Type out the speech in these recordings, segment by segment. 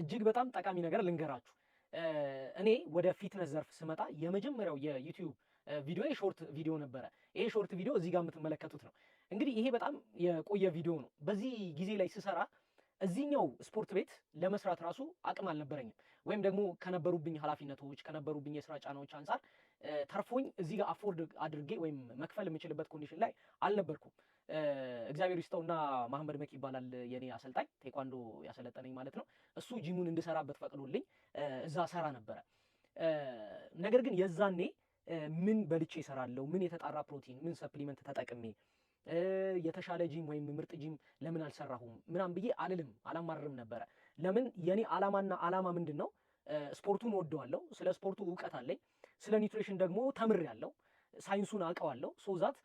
እጅግ በጣም ጠቃሚ ነገር ልንገራችሁ። እኔ ወደ ፊትነስ ዘርፍ ስመጣ የመጀመሪያው የዩቲዩብ ቪዲዮ ሾርት ቪዲዮ ነበረ። ይሄ ሾርት ቪዲዮ እዚህ ጋር የምትመለከቱት ነው። እንግዲህ ይሄ በጣም የቆየ ቪዲዮ ነው። በዚህ ጊዜ ላይ ስሰራ እዚህኛው ስፖርት ቤት ለመስራት ራሱ አቅም አልነበረኝም፣ ወይም ደግሞ ከነበሩብኝ ኃላፊነቶች ከነበሩብኝ የስራ ጫናዎች አንጻር ተርፎኝ እዚህ ጋር አፎርድ አድርጌ ወይም መክፈል የምችልበት ኮንዲሽን ላይ አልነበርኩም። እግዚአብሔር ይስጠውና መሐመድ መኪ ይባላል የኔ አሰልጣኝ፣ ቴኳንዶ ያሰለጠነኝ ማለት ነው። እሱ ጂሙን እንድሰራበት ፈቅዶልኝ እዛ ሰራ ነበረ። ነገር ግን የዛኔ ምን በልቼ እሰራለሁ፣ ምን የተጣራ ፕሮቲን፣ ምን ሰፕሊመንት ተጠቅሜ የተሻለ ጂም ወይም ምርጥ ጂም ለምን አልሰራሁም ምናምን ብዬ አልልም፣ አላማርም ነበረ። ለምን የኔ ዓላማ ምንድን ነው? ስፖርቱን ወደዋለሁ፣ ስለ ስፖርቱ እውቀት አለኝ፣ ስለ ኒውትሪሽን ደግሞ ተምሬያለሁ፣ ሳይንሱን አውቀዋለሁ። ሶዛት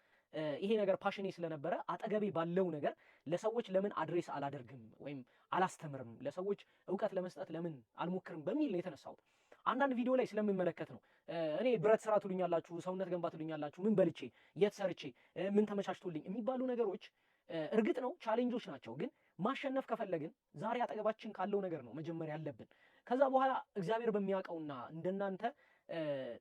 ይሄ ነገር ፓሽኔ ስለነበረ አጠገቤ ባለው ነገር ለሰዎች ለምን አድሬስ አላደርግም ወይም አላስተምርም፣ ለሰዎች እውቀት ለመስጠት ለምን አልሞክርም በሚል ነው የተነሳሁት። አንዳንድ ቪዲዮ ላይ ስለምመለከት ነው። እኔ ብረት ስራ ትሉኛላችሁ፣ ሰውነት ገንባ ትሉኛላችሁ፣ ምን በልቼ የት ሰርቼ ምን ተመቻችቶልኝ የሚባሉ ነገሮች እርግጥ ነው ቻሌንጆች ናቸው። ግን ማሸነፍ ከፈለግን ዛሬ አጠገባችን ካለው ነገር ነው መጀመር ያለብን። ከዛ በኋላ እግዚአብሔር በሚያውቀውና እንደናንተ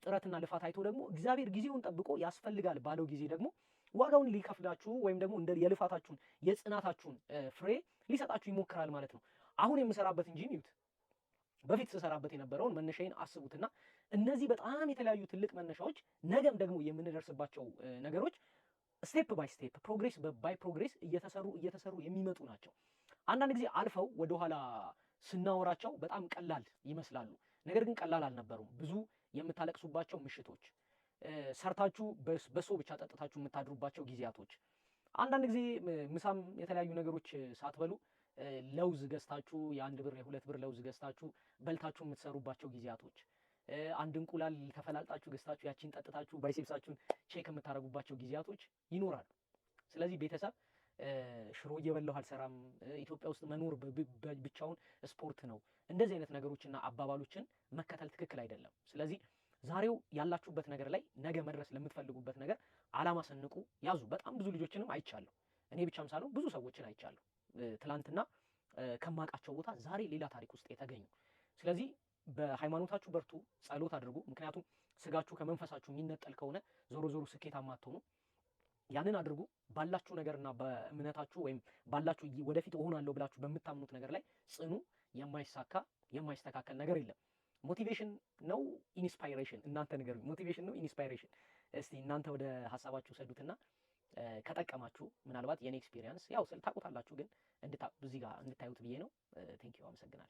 ጥረትና ልፋት አይቶ ደግሞ እግዚአብሔር ጊዜውን ጠብቆ ያስፈልጋል ባለው ጊዜ ደግሞ ዋጋውን ሊከፍላችሁ ወይም ደግሞ እንደ የልፋታችሁን የጽናታችሁን ፍሬ ሊሰጣችሁ ይሞክራል ማለት ነው። አሁን የምሰራበትን ጂም ይዩት። በፊት ስሰራበት የነበረውን መነሻዬን አስቡትና እነዚህ በጣም የተለያዩ ትልቅ መነሻዎች ነገም ደግሞ የምንደርስባቸው ነገሮች ስቴፕ ባይ ስቴፕ ፕሮግሬስ ባይ ፕሮግሬስ እየተሰሩ የሚመጡ ናቸው። አንዳንድ ጊዜ አልፈው ወደኋላ ስናወራቸው በጣም ቀላል ይመስላሉ። ነገር ግን ቀላል አልነበሩም። ብዙ የምታለቅሱባቸው ምሽቶች፣ ሰርታችሁ በሶ ብቻ ጠጥታችሁ የምታድሩባቸው ጊዜያቶች፣ አንዳንድ ጊዜ ምሳም የተለያዩ ነገሮች ሳትበሉ ለውዝ ገዝታችሁ የ1 ብር የ2 ብር ለውዝ ገዝታችሁ በልታችሁ የምትሰሩባቸው ጊዜያቶች፣ አንድ እንቁላል ተፈላልጣችሁ ገዝታችሁ ያቺን ጠጥታችሁ ባይሴፕሳችሁን ቼክ የምታደርጉባቸው ጊዜያቶች ይኖራሉ። ስለዚህ ቤተሰብ ሽሮ እየበላሁ አልሰራም፣ ኢትዮጵያ ውስጥ መኖር ብቻውን ስፖርት ነው፣ እንደዚህ አይነት ነገሮችና አባባሎችን መከተል ትክክል አይደለም። ስለዚህ ዛሬው ያላችሁበት ነገር ላይ ነገ መድረስ ለምትፈልጉበት ነገር አላማ ሰንቁ፣ ያዙ። በጣም ብዙ ልጆችንም አይቻለሁ፣ እኔ ብቻም ሳልሆን ብዙ ሰዎችን አይቻለሁ ትላንትና ከማውቃቸው ቦታ ዛሬ ሌላ ታሪክ ውስጥ የተገኙ። ስለዚህ በሃይማኖታችሁ በርቱ፣ ጸሎት አድርጉ። ምክንያቱም ስጋችሁ ከመንፈሳችሁ የሚነጠል ከሆነ ዞሮ ዞሮ ስኬታማ አትሆኑ። ያንን አድርጉ። ባላችሁ ነገርና በእምነታችሁ ወይም ባላችሁ ወደፊት እሆናለሁ ብላችሁ በምታምኑት ነገር ላይ ጽኑ። የማይሳካ የማይስተካከል ነገር የለም። ሞቲቬሽን ነው ኢንስፓይሬሽን? እናንተ ነገር ሞቲቬሽን ነው ኢንስፓይሬሽን? እስቲ እናንተ ወደ ሀሳባችሁ ሰዱትና ከጠቀማችሁ ምናልባት የኔ ኤክስፒሪየንስ ያው ታውቁታላችሁ፣ ግን እዚህ ጋር እንድታዩት ብዬ ነው። ቴንኪው፣ አመሰግናለሁ።